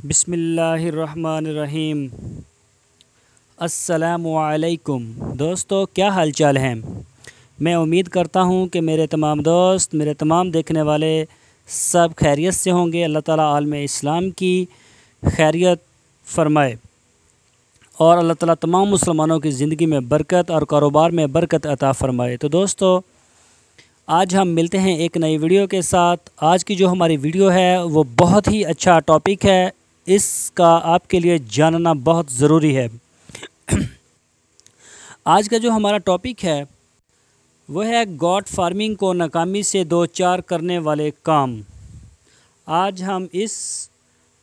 بسم اللہ الرحمن الرحیم۔ السلام علیکم دوستو، کیا حال چال ہیں؟ میں امید کرتا ہوں کہ میرے تمام دوست، میرے تمام دیکھنے والے سب خیریت سے ہوں گے۔ اللہ تعالیٰ عالم اسلام کی خیریت فرمائے اور اللہ تعالیٰ تمام مسلمانوں کی زندگی میں برکت اور کاروبار میں برکت عطا فرمائے۔ تو دوستو، آج ہم ملتے ہیں ایک نئی ویڈیو کے ساتھ۔ آج کی جو ہماری ویڈیو ہے وہ بہت ہی اچھا ٹاپک ہے، اس کا آپ کے لیے جاننا بہت ضروری ہے۔ آج کا جو ہمارا ٹاپک ہے وہ ہے گوٹ فارمنگ کو ناکامی سے دوچار کرنے والے کام۔ آج ہم اس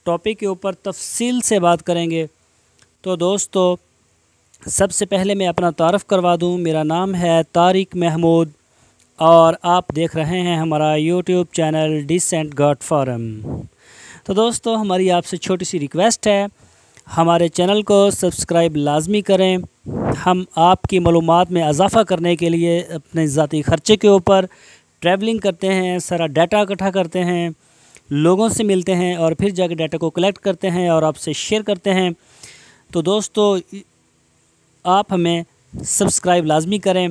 ٹاپک کے اوپر تفصیل سے بات کریں گے۔ تو دوستو، سب سے پہلے میں اپنا تعارف کروا دوں۔ میرا نام ہے طارق محمود اور آپ دیکھ رہے ہیں ہمارا یوٹیوب چینل ڈیسنٹ گوٹ فارم۔ تو دوستو، ہماری آپ سے چھوٹی سی ریکویسٹ ہے، ہمارے چینل کو سبسکرائب لازمی کریں۔ ہم آپ کی معلومات میں اضافہ کرنے کے لیے اپنے ذاتی خرچے کے اوپر ٹریولنگ کرتے ہیں، سارا ڈیٹا اکٹھا کرتے ہیں، لوگوں سے ملتے ہیں اور پھر جا کے ڈیٹا کو کلیکٹ کرتے ہیں اور آپ سے شیئر کرتے ہیں۔ تو دوستو، آپ ہمیں سبسکرائب لازمی کریں،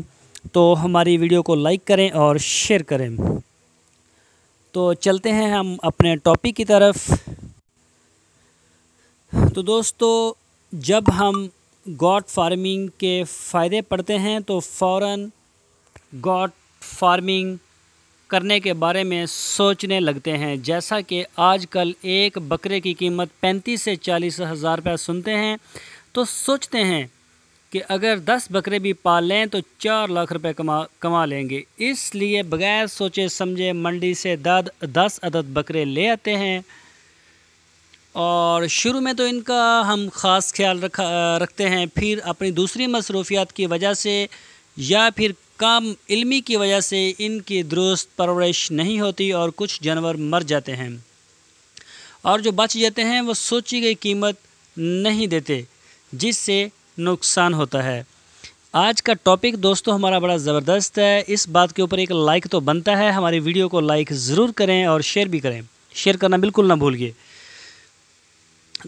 تو ہماری ویڈیو کو لائک کریں اور شیئر کریں۔ تو چلتے ہیں ہم اپنے ٹاپک کی طرف۔ تو دوستو، جب ہم گوٹ فارمنگ کے فائدے پڑھتے ہیں تو فوراً گوٹ فارمنگ کرنے کے بارے میں سوچنے لگتے ہیں۔ جیسا کہ آج کل ایک بکرے کی قیمت 35 سے 40 ہزار روپے سنتے ہیں تو سوچتے ہیں کہ اگر 10 بکرے بھی پال لیں تو 4 لاکھ روپے کما لیں گے۔ اس لیے بغیر سوچے سمجھے منڈی سے 10 عدد بکرے لے آتے ہیں اور شروع میں تو ان کا ہم خاص خیال رکھتے ہیں، پھر اپنی دوسری مصروفیات کی وجہ سے یا پھر کم علمی کی وجہ سے ان کی درست پرورش نہیں ہوتی اور کچھ جانور مر جاتے ہیں اور جو بچ جاتے ہیں وہ سوچی گئی قیمت نہیں دیتے، جس سے نقصان ہوتا ہے۔ آج کا ٹاپک دوستو ہمارا بڑا زبردست ہے، اس بات کے اوپر ایک لائک تو بنتا ہے۔ ہماری ویڈیو کو لائک ضرور کریں اور شیئر بھی کریں، شیئر کرنا بالکل نہ بھولیے۔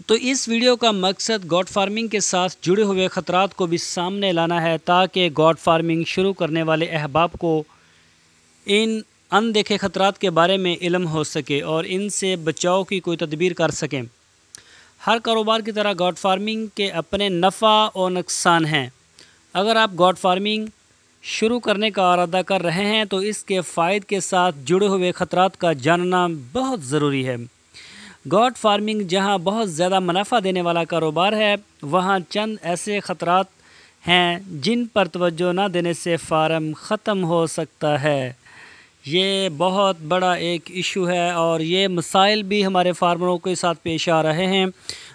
تو اس ویڈیو کا مقصد گوٹ فارمنگ کے ساتھ جڑے ہوئے خطرات کو بھی سامنے لانا ہے، تاکہ گوٹ فارمنگ شروع کرنے والے احباب کو ان اندیکھے خطرات کے بارے میں علم ہو سکے اور ان سے بچاؤ کی کوئی تدبیر کر سکیں۔ ہر کاروبار کی طرح گوٹ فارمنگ کے اپنے نفع اور نقصان ہیں۔ اگر آپ گوٹ فارمنگ شروع کرنے کا ارادہ کر رہے ہیں تو اس کے فائد کے ساتھ جڑے ہوئے خطرات کا جاننا بہت ضروری ہے۔ گوٹ فارمنگ جہاں بہت زیادہ منافع دینے والا کاروبار ہے، وہاں چند ایسے خطرات ہیں جن پر توجہ نہ دینے سے فارم ختم ہو سکتا ہے۔ یہ بہت بڑا ایک ایشو ہے اور یہ مسائل بھی ہمارے فارمروں کے ساتھ پیش آ رہے ہیں۔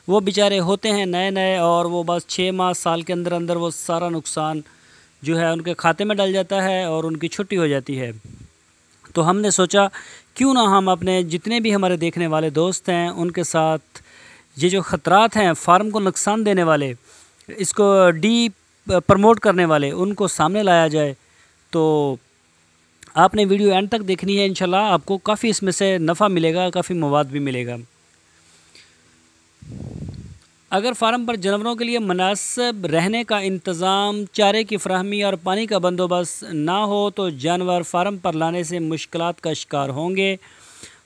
وہ بیچارے ہوتے ہیں نئے اور وہ بس 6 ماہ سال کے اندر وہ سارا نقصان جو ہے ان کے کھاتے میں ڈل جاتا ہے اور ان کی چھٹی ہو جاتی ہے۔ تو ہم نے سوچا کیوں نہ ہم اپنے جتنے بھی ہمارے دیکھنے والے دوست ہیں ان کے ساتھ یہ جو خطرات ہیں فارم کو نقصان دینے والے، اس کو پروموٹ کرنے والے، ان کو سامنے لایا جائے۔ تو آپ نے ویڈیو اینڈ تک دیکھنی ہے، انشاءاللہ آپ کو کافی اس میں سے نفع ملے گا، کافی مواد بھی ملے گا۔ اگر فارم پر جانوروں کے لیے مناسب رہنے کا انتظام، چارے کی فراہمی اور پانی کا بندوبست نہ ہو تو جانور فارم پر لانے سے مشکلات کا شکار ہوں گے۔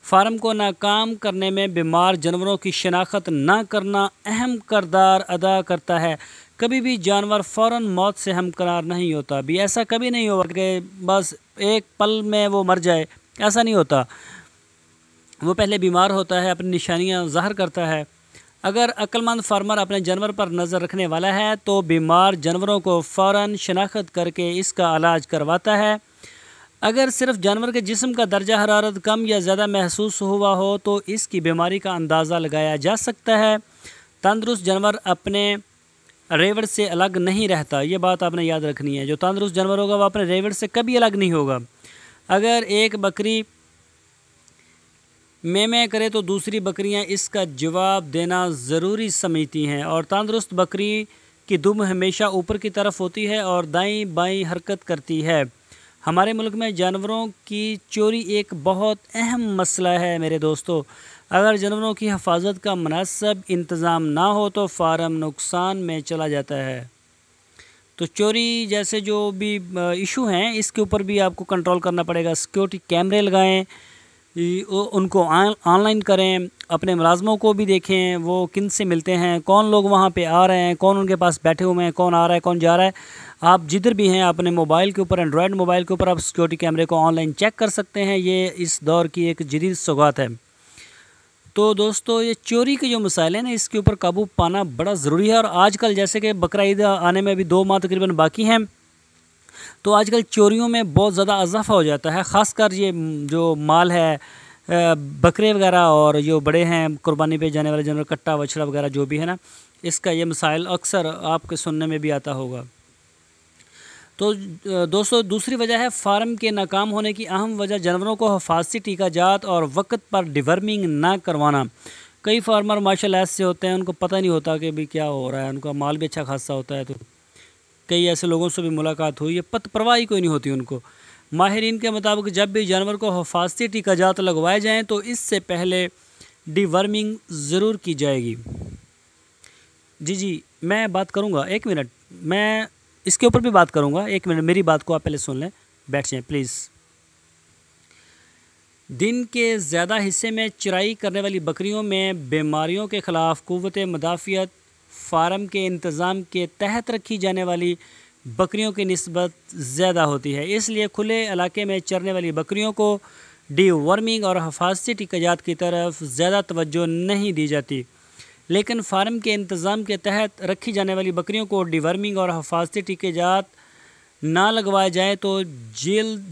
فارم کو ناکام کرنے میں بیمار جانوروں کی شناخت نہ کرنا اہم کردار ادا کرتا ہے۔ کبھی بھی جانور فوراً موت سے ہمکنار نہیں ہوتا بھی، ایسا کبھی نہیں ہوگا کہ بس ایک پل میں وہ مر جائے، ایسا نہیں ہوتا۔ وہ پہلے بیمار ہوتا ہے، اپنی نشانیاں ظاہر کرتا ہے۔ اگر عقل مند فارمر اپنے جانور پر نظر رکھنے والا ہے تو بیمار جانوروں کو فوراً شناخت کر کے اس کا علاج کرواتا ہے۔ اگر صرف جانور کے جسم کا درجہ حرارت کم یا زیادہ محسوس ہوا ہو تو اس کی بیماری کا اندازہ لگایا جا سکتا ہے۔ تندرست جانور اپنے ریوڑ سے الگ نہیں رہتا، یہ بات آپ نے یاد رکھنی ہے۔ جو تندرست جانور ہوگا وہ اپنے ریوڑ سے کبھی الگ نہیں ہوگا۔ اگر ایک بکری میں کرے تو دوسری بکریاں اس کا جواب دینا ضروری سمجھتی ہیں، اور تندرست بکری کی دم ہمیشہ اوپر کی طرف ہوتی ہے اور دائیں بائیں حرکت کرتی ہے۔ ہمارے ملک میں جانوروں کی چوری ایک بہت اہم مسئلہ ہے میرے دوستو۔ اگر جانوروں کی حفاظت کا مناسب انتظام نہ ہو تو فارم نقصان میں چلا جاتا ہے۔ تو چوری جیسے جو بھی ایشو ہیں اس کے اوپر بھی آپ کو کنٹرول کرنا پڑے گا۔ سیکیورٹی کیمرے لگائیں، ان کو آن لائن کریں، اپنے ملازموں کو بھی دیکھیں وہ کن سے ملتے ہیں، کون لوگ وہاں پہ آ رہے ہیں، کون ان کے پاس بیٹھے ہوئے ہیں، کون آ رہا ہے کون جا رہا ہے۔ آپ جدھر بھی ہیں اپنے موبائل کے اوپر، اینڈرائڈ موبائل کے اوپر آپ سیکیورٹی کیمرے کو آن لائن چیک کر سکتے ہیں۔ یہ اس دور کی ایک جدید سوغات ہے۔ تو دوستو یہ چوری کے جو مسائل ہیں نا اس کے اوپر قابو پانا بڑا ضروری ہے، اور آج کل جیسے کہ بقرہ عید آنے میں ابھی 2 ماہ تقریباً باقی ہیں، تو آج کل چوریوں میں بہت زیادہ اضافہ ہو جاتا ہے، خاص کر یہ جو مال ہے بکرے وغیرہ اور جو بڑے ہیں قربانی پہ جانے والے جانور کٹا بچڑا وغیرہ جو بھی ہے نا، اس کا یہ مسائل اکثر آپ کے سننے میں بھی آتا ہوگا۔ تو دوستو دوسری وجہ ہے فارم کے ناکام ہونے کی اہم وجہ جانوروں کو حفاظتی ٹیکہ جات اور وقت پر ڈیورمنگ نہ کروانا۔ کئی فارمر ماشاءاللہ ایسے ہوتے ہیں ان کو پتہ نہیں ہوتا کہ بھی کیا ہو رہا ہے، ان کا مال بھی اچھا خاصا ہوتا ہے، تو کئی ایسے لوگوں سے بھی ملاقات ہوئی ہے، پرواہی کوئی نہیں ہوتی ان کو۔ ماہرین کے مطابق جب بھی جانور کو حفاظتی ٹیکہ جات لگوائے جائیں تو اس سے پہلے ڈی ورمنگ ضرور کی جائے گی۔ جی میں بات کروں گا، 1 منٹ، میں اس کے اوپر بھی بات کروں گا، 1 منٹ میری بات کو آپ پہلے سن لیں، بیٹھ جائیں پلیز۔ دن کے زیادہ حصے میں چرائی کرنے والی بکریوں میں بیماریوں کے خلاف قوت مدافعت فارم کے انتظام کے تحت رکھی جانے والی بکریوں کی نسبت زیادہ ہوتی ہے، اس لیے کھلے علاقے میں چرنے والی بکریوں کو ڈی ورمنگ اور حفاظتی ٹیکہ جات کی طرف زیادہ توجہ نہیں دی جاتی، لیکن فارم کے انتظام کے تحت رکھی جانے والی بکریوں کو ڈی ورمنگ اور حفاظتی ٹیکہ جات نہ لگوائے جائیں تو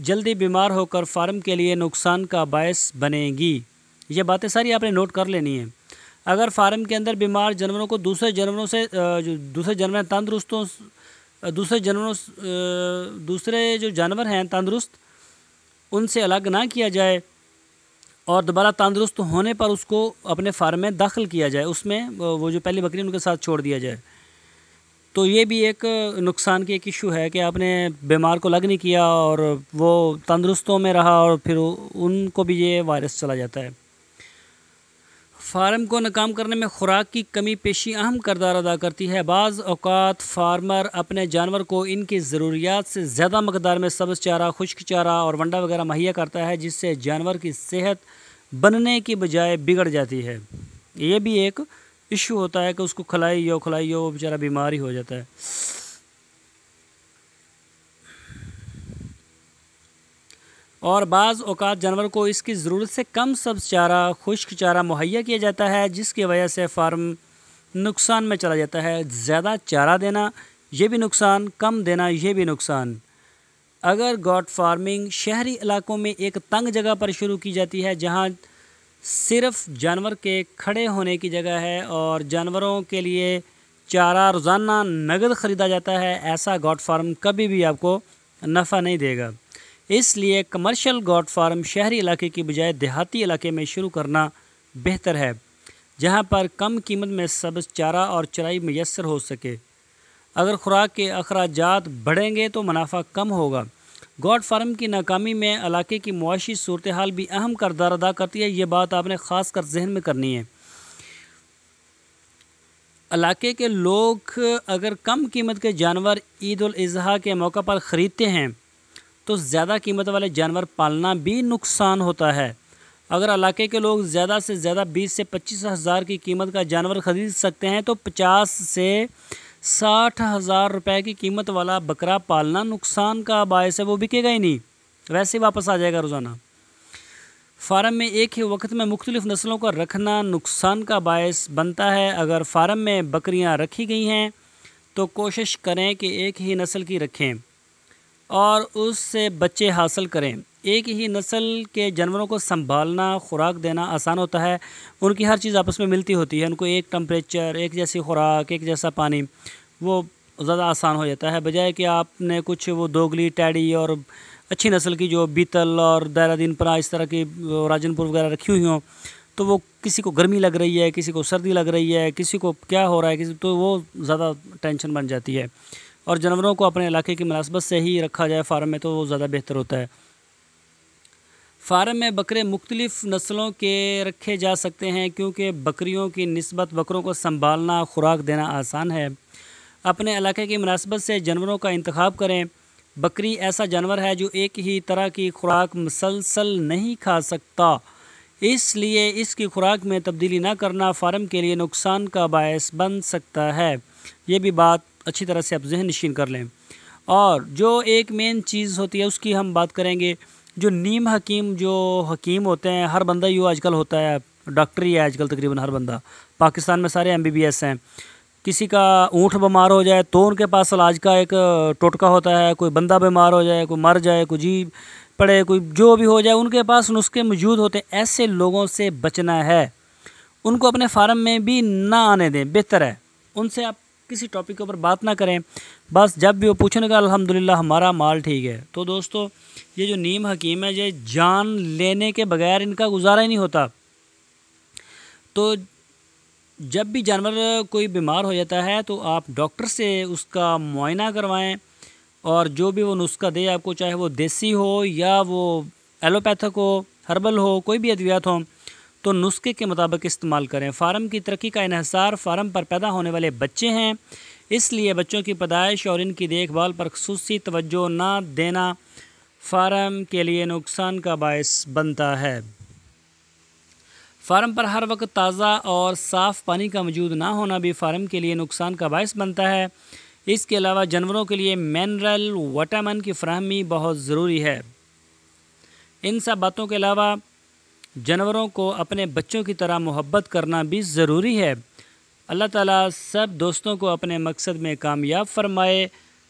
جلدی بیمار ہو کر فارم کے لیے نقصان کا باعث بنے گی۔ یہ باتیں ساری آپ نے نوٹ کر لینی ہیں۔ اگر فارم کے اندر بیمار جانوروں کو دوسرے جو جانور ہیں تندرست ان سے الگ نہ کیا جائے اور دوبارہ تندرست ہونے پر اس کو اپنے فارم میں داخل کیا جائے، اس میں وہ جو پہلی بکری ان کے ساتھ چھوڑ دیا جائے، تو یہ بھی ایک نقصان کی ایک ایشو ہے کہ آپ نے بیمار کو الگ نہیں کیا اور وہ تندرستوں میں رہا اور پھر ان کو بھی یہ وائرس چلا جاتا ہے۔ فارم کو ناکام کرنے میں خوراک کی کمی پیشی اہم کردار ادا کرتی ہے۔ بعض اوقات فارمر اپنے جانور کو ان کی ضروریات سے زیادہ مقدار میں سبز چارہ، خشک چارہ اور ونڈا وغیرہ مہیا کرتا ہے، جس سے جانور کی صحت بننے کی بجائے بگڑ جاتی ہے۔ یہ بھی ایک ایشو ہوتا ہے کہ اس کو کھلائی وہ بیچارہ بیمار ہی ہو جاتا ہے۔ اور بعض اوقات جانور کو اس کی ضرورت سے کم سبز چارہ، خشک چارہ مہیا کیا جاتا ہے، جس کی وجہ سے فارم نقصان میں چلا جاتا ہے۔ زیادہ چارہ دینا یہ بھی نقصان، کم دینا یہ بھی نقصان۔ اگر گوٹ فارمنگ شہری علاقوں میں ایک تنگ جگہ پر شروع کی جاتی ہے جہاں صرف جانور کے کھڑے ہونے کی جگہ ہے اور جانوروں کے لیے چارہ روزانہ نقد خریدا جاتا ہے، ایسا گوٹ فارم کبھی بھی آپ کو نفع نہیں دے گا۔ اس لیے کمرشل گوٹ فارم شہری علاقے کی بجائے دیہاتی علاقے میں شروع کرنا بہتر ہے، جہاں پر کم قیمت میں سبز چارہ اور چرائی میسر ہو سکے۔ اگر خوراک کے اخراجات بڑھیں گے تو منافع کم ہوگا۔ گوٹ فارم کی ناکامی میں علاقے کی معاشی صورتحال بھی اہم کردار ادا کرتی ہے، یہ بات آپ نے خاص کر ذہن میں کرنی ہے۔ علاقے کے لوگ اگر کم قیمت کے جانور عید الاضحیٰ کے موقع پر خریدتے ہیں تو زیادہ قیمت والے جانور پالنا بھی نقصان ہوتا ہے۔ اگر علاقے کے لوگ زیادہ سے زیادہ 20 سے 25 ہزار کی قیمت کا جانور خرید سکتے ہیں تو 50 سے 60 ہزار روپے کی قیمت والا بکرا پالنا نقصان کا باعث ہے، وہ بکے گا ہی نہیں، ویسے واپس آ جائے گا روزانہ۔ فارم میں ایک ہی وقت میں مختلف نسلوں کو رکھنا نقصان کا باعث بنتا ہے۔ اگر فارم میں بکریاں رکھی گئی ہیں تو کوشش کریں کہ ایک ہی نسل کی رکھیں اور اس سے بچے حاصل کریں۔ ایک ہی نسل کے جانوروں کو سنبھالنا، خوراک دینا آسان ہوتا ہے، ان کی ہر چیز آپس میں ملتی ہوتی ہے، ان کو ایک ٹمپریچر، ایک جیسی خوراک، ایک جیسا پانی، وہ زیادہ آسان ہو جاتا ہے، بجائے کہ آپ نے کچھ وہ دوگلی، ٹیڈی اور اچھی نسل کی جو بیتل اور دہرہ دین پرا اس طرح کی راجن پور وغیرہ رکھی ہوئی ہوں، تو وہ کسی کو گرمی لگ رہی ہے، کسی کو سردی لگ رہی ہے، کسی کو کیا ہو رہا ہے، تو وہ زیادہ ٹینشن بن جاتی ہے۔ اور جانوروں کو اپنے علاقے کی مناسبت سے ہی رکھا جائے فارم میں تو وہ زیادہ بہتر ہوتا ہے۔ فارم میں بکرے مختلف نسلوں کے رکھے جا سکتے ہیں کیونکہ بکریوں کی نسبت بکروں کو سنبھالنا، خوراک دینا آسان ہے۔ اپنے علاقے کی مناسبت سے جانوروں کا انتخاب کریں۔ بکری ایسا جانور ہے جو ایک ہی طرح کی خوراک مسلسل نہیں کھا سکتا، اس لیے اس کی خوراک میں تبدیلی نہ کرنا فارم کے لیے نقصان کا باعث بن سکتا ہے۔ یہ بھی بات اچھی طرح سے آپ ذہن نشین کر لیں۔ اور جو ایک مین چیز ہوتی ہے اس کی ہم بات کریں گے، جو نیم حکیم جو حکیم ہوتے ہیں، ہر بندہ ہی آج کل ہوتا ہے، ڈاکٹر ہی ہے آج کل تقریباً ہر بندہ، پاکستان میں سارے MBBS ہیں۔ کسی کا اونٹ بیمار ہو جائے تو ان کے پاس علاج کا ایک ٹوٹکا ہوتا ہے، کوئی بندہ بیمار ہو جائے، کوئی مر جائے، کوئی جی پڑے، کوئی جو بھی ہو جائے، ان کے پاس نسخے موجود ہوتے ہیں۔ ایسے لوگوں سے بچنا ہے، ان کو اپنے فارم میں بھی نہ آنے دیں، بہتر ہے۔ ان سے آپ کسی ٹاپک کے اوپر بات نہ کریں، بس جب بھی وہ پوچھنے کا الحمدللہ ہمارا مال ٹھیک ہے۔ تو دوستو، یہ جو نیم حکیم ہے، یہ جان لینے کے بغیر ان کا گزارا ہی نہیں ہوتا۔ تو جب بھی جانور کوئی بیمار ہو جاتا ہے تو آپ ڈاکٹر سے اس کا معائنہ کروائیں، اور جو بھی وہ نسخہ دے آپ کو، چاہے وہ دیسی ہو یا وہ ایلوپیتھک ہو، ہربل ہو، کوئی بھی ادویات ہوں، تو نسخے کے مطابق استعمال کریں۔ فارم کی ترقی کا انحصار فارم پر پیدا ہونے والے بچے ہیں، اس لیے بچوں کی پیدائش اور ان کی دیکھ بھال پر خصوصی توجہ نہ دینا فارم کے لیے نقصان کا باعث بنتا ہے۔ فارم پر ہر وقت تازہ اور صاف پانی کا موجود نہ ہونا بھی فارم کے لیے نقصان کا باعث بنتا ہے۔ اس کے علاوہ جانوروں کے لیے منرل وٹامن کی فراہمی بہت ضروری ہے۔ ان سب باتوں کے علاوہ جانوروں کو اپنے بچوں کی طرح محبت کرنا بھی ضروری ہے۔ اللہ تعالیٰ سب دوستوں کو اپنے مقصد میں کامیاب فرمائے،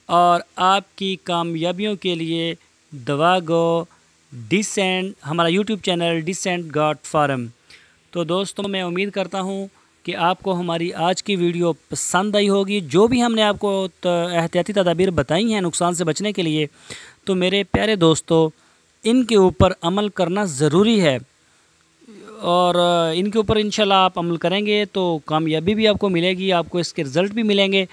اور آپ کی کامیابیوں کے لیے دعا گو ڈیسینٹ، ہمارا YouTube channel decent God form. تو دوستوں، میں امید کرتا ہوں کہ آپ کو ہماری آج کی ویڈیو پسند آئی ہوگی۔ جو بھی ہم نے آپ کو احتیاطی تدابیر بتائی ہیں نقصان سے بچنے کے لیے، تو میرے پیارے دوستو، ان کے اوپر عمل کرنا ضروری ہے، اور ان کے اوپر انشاءاللہ آپ عمل کریں گے تو کامیابی بھی آپ کو ملے گی، آپ کو اس کے رزلٹ بھی ملیں گے۔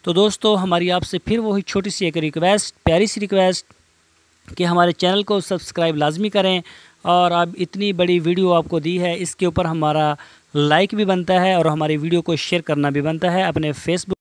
تو دوستو، ہماری آپ سے پھر وہی چھوٹی سی ایک ریکویسٹ، پیاری سی ریکویسٹ، کہ ہمارے چینل کو سبسکرائب لازمی کریں، اور اب اتنی بڑی ویڈیو آپ کو دی ہے، اس کے اوپر ہمارا لائک بھی بنتا ہے اور ہماری ویڈیو کو شیئر کرنا بھی بنتا ہے اپنے فیس بک